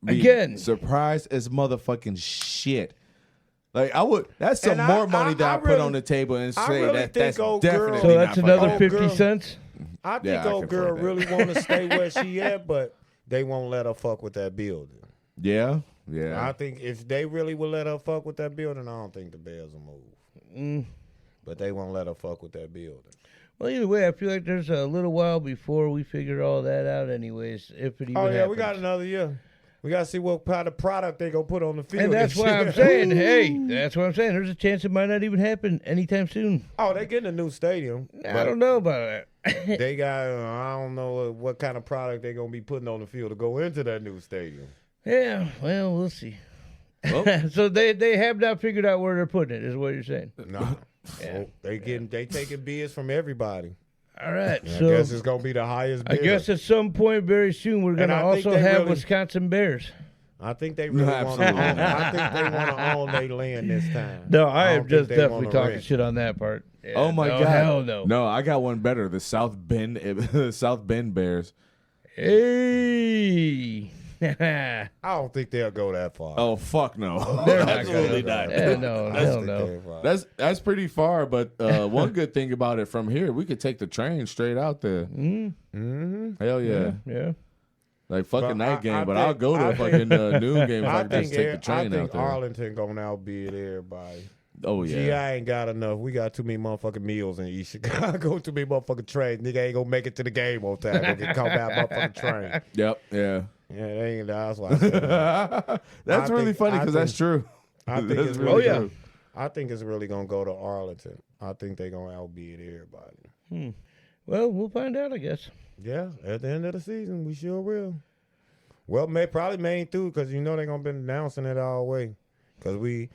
Again. Surprised as motherfucking shit. Like I would. That's some And more money that I put really- on the table and I say really that think that's old definitely girl- So that's not another fucking- 50 girl. cents. I think Yeah, I old can girl afford that. really want to stay where she at, but they won't let her fuck with that building. Yeah. I think if they really would let her fuck with that building, I don't think the Bears will move. But they won't let her fuck with that building. Well, either way, I feel like there's a little while before we figure all that out, anyways. If it even Oh yeah, happens. we got another year. We got to see what kind of product they gonna put on the field. And that's this why year. I'm saying, hey, that's what I'm saying. There's a chance it might not even happen anytime soon. Oh, they getting a new stadium. I don't know about that. They got. I don't know what kind of product they gonna be putting on the field to go into that new stadium. Yeah, well, we'll see. Well, So they have not figured out where they're putting it, is what you're saying. Nah, they taking bids from everybody. All right, I so guess it's gonna be the highest I bidder. guess at some point very soon we're going to I think also they have really- Wisconsin Bears. I think they really want to Absolutely own. not. I think they want to own their land this time. No, I don't am just think they definitely wanna talking rent. shit on that part. Yeah, oh my no, god. Hell no. No, I got one better. The South Bend South Bend Bears. Hey. I don't think they'll go that far. Oh fuck no. They're not Absolutely gonna- not. Yeah, no, I hell think no. they'll far. That's pretty far, but one good thing about it from here, we could take the train straight out there. Hell yeah. Yeah. Like fucking But night I game, but I'll think- go to I a fucking noon game if I, I can think, just take the train out there. Arlington gonna outbid everybody. Oh Gee, yeah. I ain't got enough. We got too many motherfucking meals in East Chicago. Too many motherfucking trains. Nigga ain't gonna make it to the game on time. They can come out motherfucking train. Yep. Yeah. Yeah, they ain't. That's why. I said that. That's I really think- funny I because that's true. I think That's it's really Oh, yeah. true. I think it's really gonna go to Arlington. I think they gonna outbid everybody. Well, we'll find out, I guess. Yeah, at the end of the season, we sure will. Well, probably main through because you know they're gonna be announcing it all the way. Because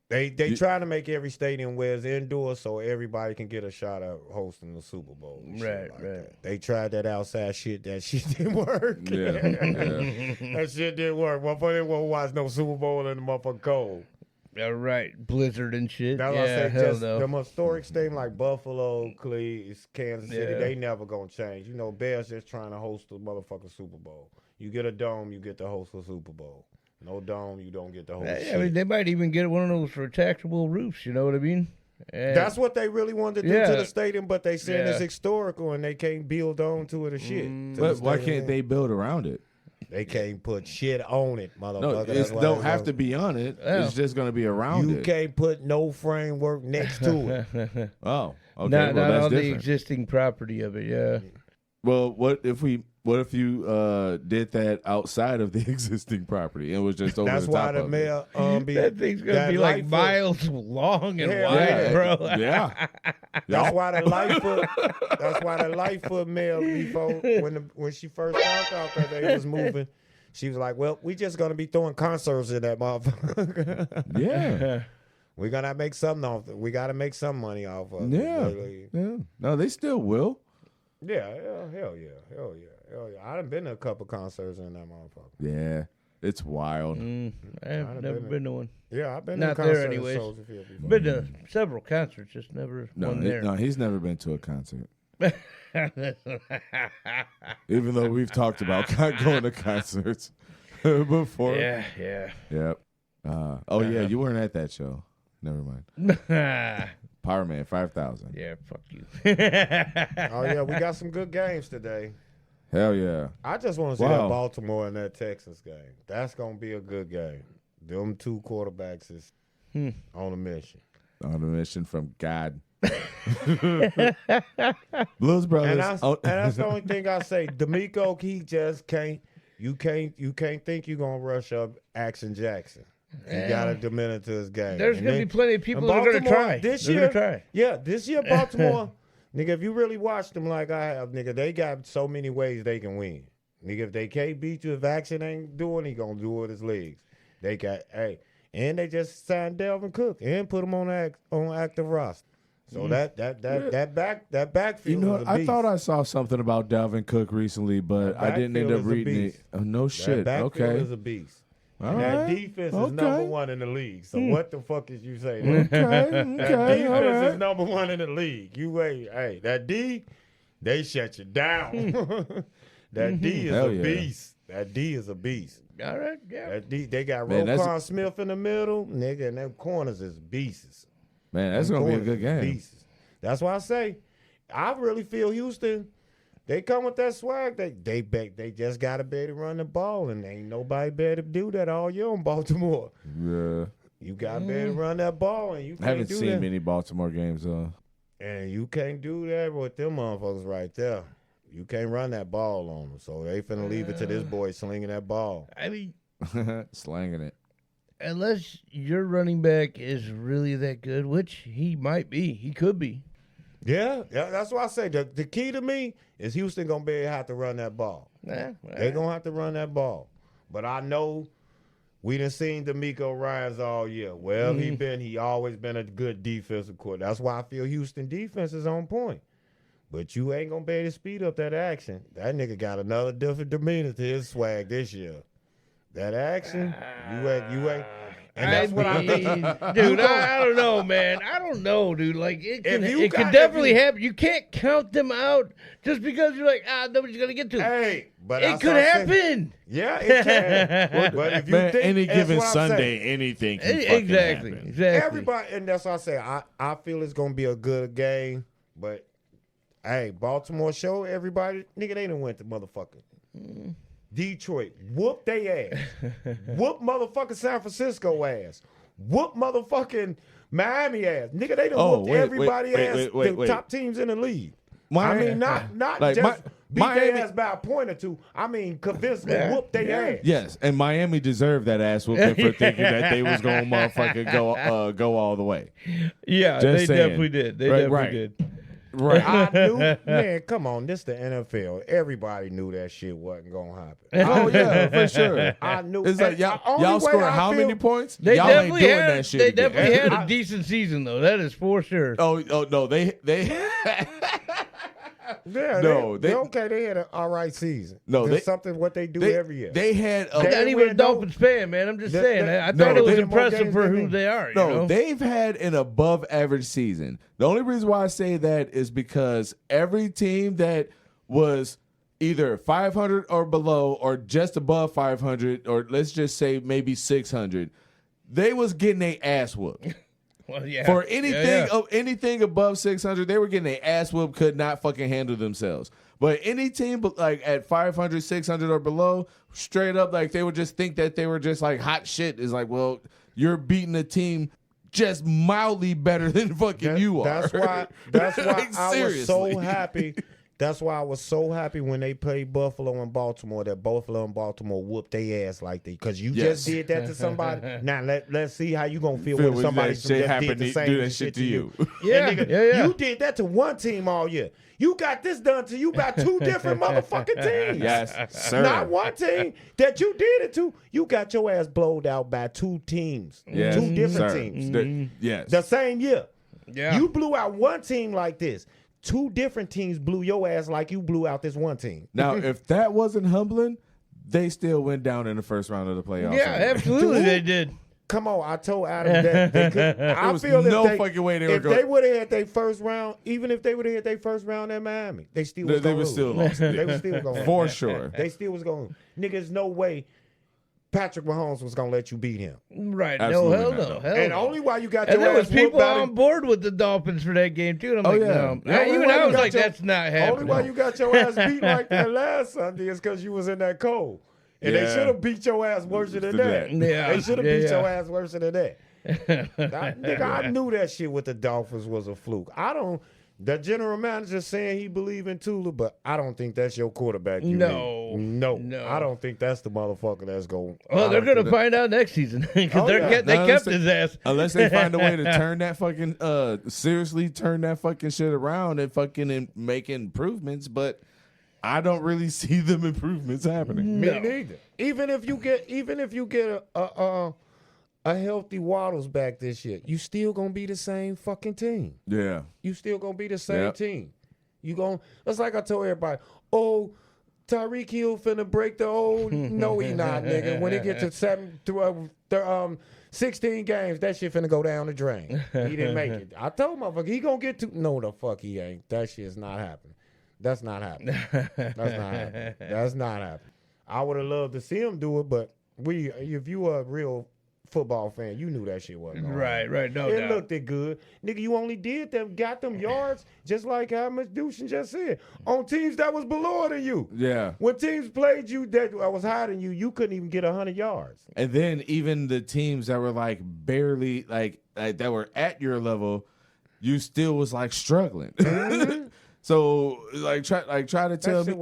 they trying to make every stadium where it's indoors so everybody can get a shot at hosting the Super Bowl. and shit Right, like right. that. They tried that outside shit. That shit didn't work. Yeah. Yeah. That shit didn't work. Motherfucker didn't want to watch no Super Bowl in the motherfucking cold. All right. Blizzard and shit. That's why I yeah, say hell just no. them historic stadium like Buffalo, Cleveland, Kansas City, Yeah. they never gonna change. You know, Bears just trying to host the motherfucking Super Bowl. You get a dome, you get to host the Super Bowl. No dome, you don't get to host I shit. mean, they might even get one of those retractable roofs, you know what I mean? And That's what they really wanted to do Yeah. to the stadium, but they said it's Yeah. historical and they can't build on to it or shit. to the But why stadium. can't they build around it? They can't put shit on it, No, motherfucker. it That's why don't they have don't- to be on it. Yeah. It's just going to be around You it. can't put no framework next to it. Oh, okay. not well, that's on the different. existing property of it, yeah. Well, what if you did that outside of the existing property and was just over That's the why top the of it? mayor be That thing's going to that be like Lightfoot- miles long and Yeah, wide, Yeah, bro. yeah. That's why the Lightfoot. That's why the Lightfoot mail before when she first found out that they was moving, she was like, "Well, we just gonna be throwing concerts in that motherfucker. Yeah. We're gonna make something off. We gotta make some money off of Yeah. it. Yeah. No, they still will. Yeah, hell yeah. I done been to a couple concerts in that motherfucker. Yeah. It's wild. I've never been to one. Yeah, I've been Not to there concerts. anyways. Soldier Field before. Been to several concerts, just never No, one there. no, he's never been to a concert. Even though we've talked about going to concerts before. Yeah, yeah. Yep. Yeah, you weren't at that show. Never mind. yeah, Power Man 5,000. fuck you. Oh yeah, we got some good games today. Hell yeah. I just want to see Wow. that Baltimore and that Texas game. That's gonna be a good game. Them two quarterbacks is on a mission. On a mission from God. Blues Brothers. And that's the only thing I say. D'Amico, he just can't. You can't think you're gonna rush up Action Jackson. You gotta diminish his game. There's And going to then- be plenty of people and that are going to Baltimore try. this They're year. gonna try. Yeah, this year Baltimore, nigga. If you really watch them like I have, nigga, they got so many ways they can win. Nigga, if they can't beat you, if Action ain't doing, he gonna do it with his legs. They got and they just signed Delvin Cook and put him on active roster. So that backfield. You know, is a I beast. thought I saw something about Dalvin Cook recently, but I didn't end backfield up is a reading it. beast. Oh, no shit. That backfield Okay. is a beast. All And that right. defense is number one in the league. So what the fuck is you saying? Okay. That Okay. All defense is right. number one in the league. You wait, hey, that D, they shut you down. That D is Hell a yeah. beast. That D is a beast. All right, yeah. That D, they got Man, that's- Roquan Smith in the middle, nigga, and them corners is beasts. Man, that's Them going to be a corners good is game. beasts. That's why I say, I really feel Houston. They come with that swag. They just gotta be able to run the ball, and ain't nobody better to do that all year in Baltimore. Yeah. You gotta be able to run that ball, and you I can't haven't do seen that. many Baltimore games, though. And you can't do that with them motherfuckers right there. You can't run that ball on them, so they finna leave it to this boy slinging that ball. I mean, Slanging it. unless your running back is really that good, which he might be, he could be. Yeah, that's why I say the key to me is Houston gonna be able to have to run that ball. They gonna have to run that ball. But I know we done seen D'Amico Ryans all year. Well, he always been a good defensive coordinator. That's why I feel Houston defense is on point. But you ain't gonna be able to speed up that action. That nigga got another different demeanor to his swag this year. That action, you ain't. And that's what I mean. Dude, I don't know, man. I don't know, dude. Like, it If can definitely happen. You can't count them out just because you're like, nobody's going to get to it. Hey, but It could happen. Yeah, it can. But if you Man, think any that's given what I'm Sunday, saying. anything can fucking Exactly. happen. Exactly. Everybody, and that's why I say I feel it's gonna be a good game. But hey, Baltimore show everybody, nigga, they done went to motherfucking Detroit, whoop they ass, whoop motherfucking San Francisco ass, whoop motherfucking Miami ass, nigga. They done whooped everybody ass, the top teams in the league. I mean, not like, just beat Miami- their ass by a point or two. I mean, convincingly whoop their ass. Yes, and Miami deserved that ass whooping for thinking that they was going to motherfucking go all the way. Yeah, Just they saying. definitely did. They definitely did. Right. I knew, man, come on, this the NFL. Everybody knew that shit wasn't gonna happen. Oh, yeah, for sure. I knew. It's like, and the only y'all way scored I how feel- many points? They Y'all ain't definitely doing had, that shit They again. definitely had a decent season, though. That is for sure. Oh no, they Yeah, No, they they- okay. They had an all right season. No, It's they- something what they do every year. They had I'm a not even a win, no. Dolphins fan, man. I'm just They- saying. they- I no, thought it was they- impressive more for games who than they are. No, you know? they've had an above average season. The only reason why I say that is because every team that was either 500 or below or just above 500 or let's just say maybe 600, they was getting their ass whooped. Well, yeah. For anything Yeah. anything above 600, they were getting their ass whooped, could not fucking handle themselves. But any team like at 500, 600 or below, straight up, like they would just think that they were just like hot shit. Is like, well, you're beating a team just mildly better than fucking you are. That's why Like, I was so seriously. happy. That's why I was so happy when they played Buffalo and Baltimore, that Buffalo and Baltimore whooped their ass like that. Because you Yes. just did that to somebody. Now let's see how you gonna feel Feel when when somebody that shit just happen did the to- same do that shit to you. Yeah, And nigga, yeah. you did that to one team all year. You got this done to you by two different motherfucking teams. Yes, sir. Not one team that you did it to. You got your ass blowed out by two teams. Yes, Two different sir. teams. Yes. The same year. Yeah. You blew out one team like this. Two different teams blew your ass like you blew out this one team. Now, if that wasn't humbling, they still went down in the first round of the playoffs. Yeah, absolutely Dude. they did. Come on, I told Adam that they could. I was feel no if they, fucking way they were if going- they would have had their first round, even if they would have had their first round in Miami, they still was They gonna would lose. still lost. They was still going For sure. They still was going. Niggas, no way. Patrick Mahomes was gonna let you beat him. Right. Absolutely no, hell not, no. no. Hell And no. only why you got And your there was ass whooped people by on the- board with the Dolphins for that game, too. And I'm like, yeah. no. The only Even way I you was got like, your- that's not happening. Only why you got your ass beat like that last Sunday is because you was in that cold. And they Yeah. should have beat your ass worse than that. Yeah. They should have Yeah, beat yeah. your ass worse than that. Nigga, I knew that shit with the Dolphins was a fluke. The general manager saying he believe in Tula, but I don't think that's your quarterback. No. No. I don't think that's the motherfucker that's going. Well, they're going to find out next season because Oh, they yeah. kept his ass. Unless they find a way to turn that fucking seriously turn that fucking shit around and fucking make improvements, but I don't really see them improvements happening. Me neither. Even if you get a healthy Waddles back this year, you still gonna be the same fucking team. Yeah. You still gonna be the same team. You gon' that's like I told everybody, oh, Tyreek Hill finna break the old. No, he not, nigga. When it get to 16 games, that shit finna go down the drain. He didn't make it. I told motherfucker, he gonna get to. No, the fuck he ain't. That shit's not happening. That's not happening. That's not happening. That's not happening. I would have loved to see him do it, but if you a real football fan, you knew that shit wasn't going right. No it doubt. looked it good, nigga. You only got them yards, just like how Mr. Douche just said, on teams that was below than you. Yeah. When teams played you that was higher than you, you couldn't even get 100 yards. And then even the teams that were like barely like that were at your level, you still was like struggling. Mm-hmm. So try to tell me.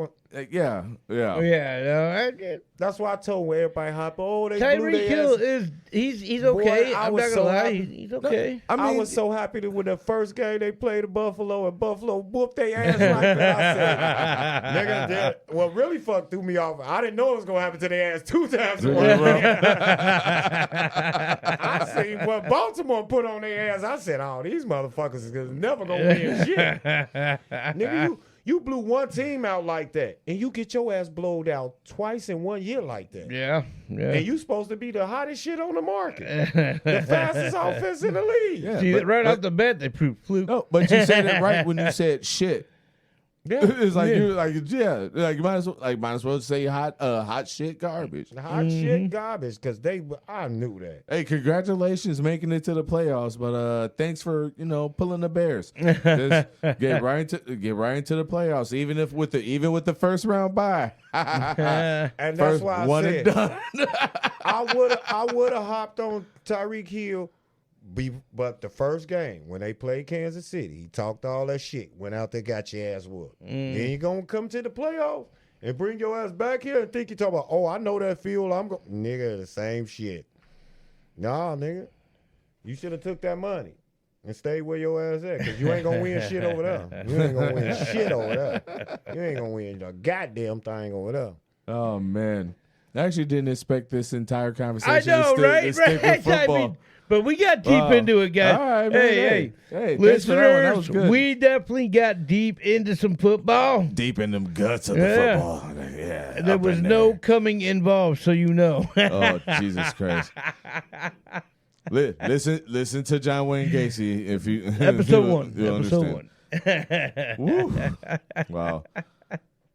Yeah. No, I get. That's why I told everybody hop. Oh, they blew Tyreek their Hill ass. is he's okay. Boy, I I'm was not so gonna lie, happy. he's okay. I was so happy that with the first game they played at Buffalo and Buffalo whooped their ass like that. I said, nigga, what really threw me off, I didn't know it was going to happen to their ass 2 times in one row. I seen what Baltimore put on their ass. I said, oh, these motherfuckers is never going to win shit. Nigga, you blew one team out like that, and you get your ass blowed out twice in 1 year like that. Yeah. And you supposed to be the hottest shit on the market. The fastest offense in the league. Yeah, See, right off the bat, they proved fluke. No, but you said it right when you said shit. Yeah. It's like you you might as well say hot shit garbage. Hot shit garbage, because I knew that. Hey, congratulations making it to the playoffs, but thanks for pulling the Bears. Just get right into the playoffs, even with the first round bye. And that's why I said and done. I would have hopped on Tyreek Hill. But the first game, when they played Kansas City, he talked all that shit, went out there, got your ass whooped. Then you going to come to the playoffs and bring your ass back here and think you talking about, oh, I know that field. I'm going. Nigga, the same shit. Nah, nigga. You should have took that money and stayed where your ass at, because you ain't going to win shit over there. You ain't going to win shit over there. You ain't going to win the goddamn thing over there. Oh, man. I actually didn't expect this entire conversation. I know, to stick with football. I mean, but we got deep into it, guys. All right, man. Hey, thanks for that one. That was listeners, good. we definitely got deep into some football. Deep in them guts of the football. Yeah, There was no coming involved, so you know. Oh, Jesus Christ. Listen to John Wayne Gacy if you Episode one. you Episode understand. one. Woo. Wow.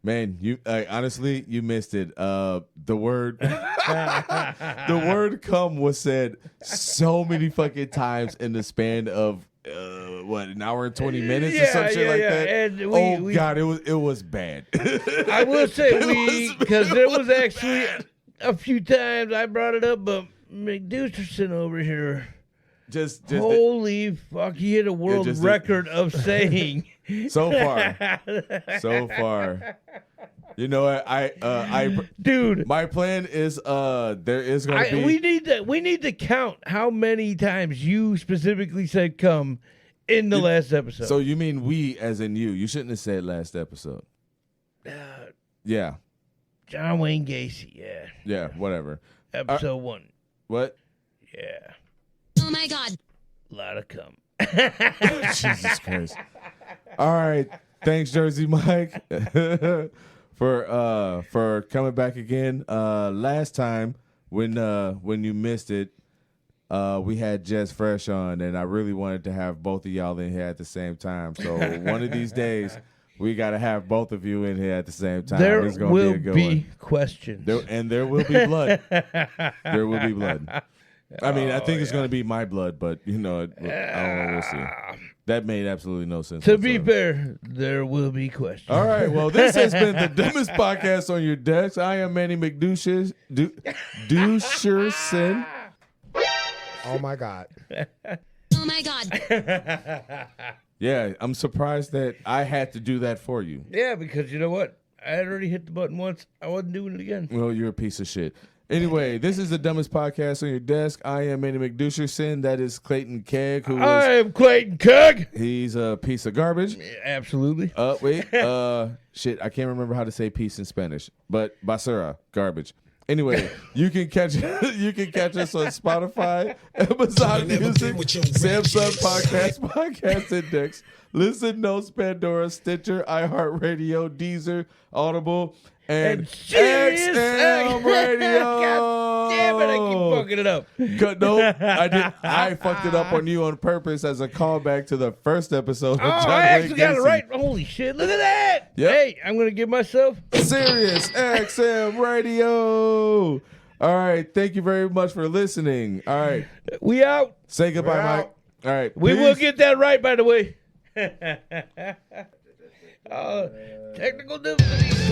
Man, you honestly, you missed it. The word "come" was said so many fucking times in the span of an hour and 20 minutes or some shit like that. And God, it was bad. I will say because there was actually a few times I brought it up, but McDusterson over here. Just Holy fuck, he hit a world record of saying. So far. You know what? Dude, my plan is there is going to be. We need to count how many times you specifically said "come" in the last episode. So you mean we, as in you? You shouldn't have said last episode. Yeah. John Wayne Gacy. Yeah. Yeah. Whatever. Episode 1. What? Yeah. Oh my God. A lot of cum. Jesus Christ. All right. Thanks, Jersey Mike, for coming back again. Last time when you missed it, we had Jess Fresh on, and I really wanted to have both of y'all in here at the same time. So one of these days, we got to have both of you in here at the same time. There it's gonna will be a good be one. questions. There will be blood. There will be blood. I mean, I think it's going to be my blood, but I don't know. We'll see. That made absolutely no sense. To be fair, there will be questions. All right. Well, this has been the dumbest podcast on your decks. I am Manny McDoucherson. Oh my God. Oh my God. Yeah, I'm surprised that I had to do that for you. Yeah, because you know what? I had already hit the button once. I wasn't doing it again. Well, you're a piece of shit. Anyway, this is the dumbest podcast on your desk. I am Manny McDoucherson. That is Clayton Keg. I am Clayton Keg. He's a piece of garbage. Absolutely. Wait. Shit, I can't remember how to say peace in Spanish. But basura, garbage. Anyway, you can catch us on Spotify, Amazon Music, Samsung Podcast Index, Listen Notes, Pandora, Stitcher, iHeartRadio, Deezer, Audible, and Sirius XM Radio. God damn it, I keep fucking it up. No, I did. I fucked it up on you on purpose as a callback to the first episode of John I Wayne actually got it Gacy. right. Holy shit, look at that. Yep. Hey, I'm going to give myself... Sirius XM Radio. All right. Thank you very much for listening. All right. We out. Say goodbye, We're Mike. out. All right. We Peace. will get that right, by the way. Technical difficulties.